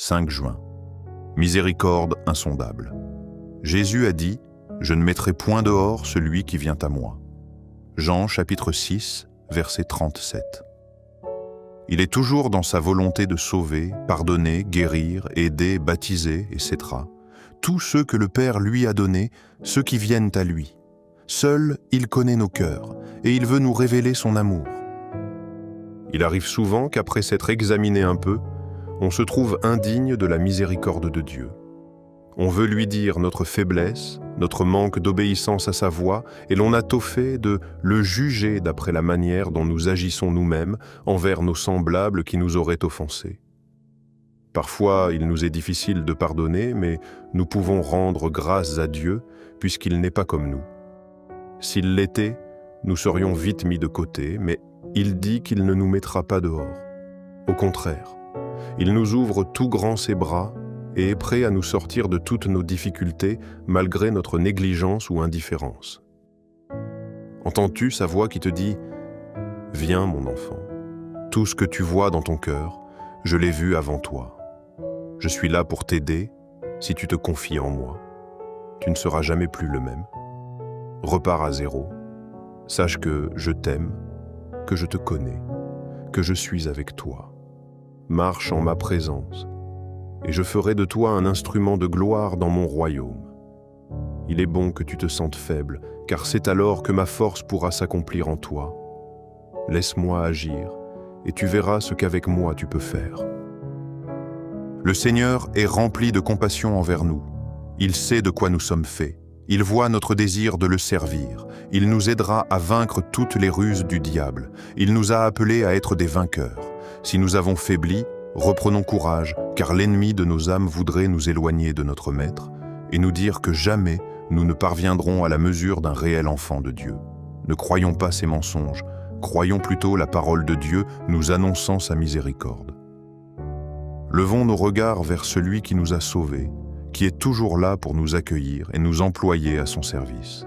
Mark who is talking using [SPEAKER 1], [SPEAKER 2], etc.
[SPEAKER 1] 5 juin. Miséricorde insondable. Jésus a dit « Je ne mettrai point dehors celui qui vient à moi ». Jean chapitre 6, verset 37. Il est toujours dans sa volonté de sauver, pardonner, guérir, aider, baptiser, etc. Tous ceux que le Père lui a donnés, ceux qui viennent à lui. Seul, il connaît nos cœurs, et il veut nous révéler son amour. Il arrive souvent qu'après s'être examiné un peu, on se trouve indigne de la miséricorde de Dieu. On veut lui dire notre faiblesse, notre manque d'obéissance à sa voix, et l'on a tôt fait de le juger d'après la manière dont nous agissons nous-mêmes envers nos semblables qui nous auraient offensés. Parfois, il nous est difficile de pardonner, mais nous pouvons rendre grâce à Dieu puisqu'il n'est pas comme nous. S'il l'était, nous serions vite mis de côté, mais il dit qu'il ne nous mettra pas dehors. Au contraire, il nous ouvre tout grand ses bras et est prêt à nous sortir de toutes nos difficultés malgré notre négligence ou indifférence. Entends-tu sa voix qui te dit « Viens, mon enfant, tout ce que tu vois dans ton cœur, je l'ai vu avant toi. Je suis là pour t'aider si tu te confies en moi. Tu ne seras jamais plus le même. Repars à zéro. Sache que je t'aime, que je te connais, que je suis avec toi. Marche en ma présence, et je ferai de toi un instrument de gloire dans mon royaume. Il est bon que tu te sentes faible, car c'est alors que ma force pourra s'accomplir en toi. Laisse-moi agir, et tu verras ce qu'avec moi tu peux faire. » Le Seigneur est rempli de compassion envers nous. Il sait de quoi nous sommes faits. Il voit notre désir de le servir. Il nous aidera à vaincre toutes les ruses du diable. Il nous a appelés à être des vainqueurs. Si nous avons faibli, reprenons courage, car l'ennemi de nos âmes voudrait nous éloigner de notre Maître et nous dire que jamais nous ne parviendrons à la mesure d'un réel enfant de Dieu. Ne croyons pas ces mensonges, croyons plutôt la parole de Dieu nous annonçant sa miséricorde. Levons nos regards vers celui qui nous a sauvés, qui est toujours là pour nous accueillir et nous employer à son service.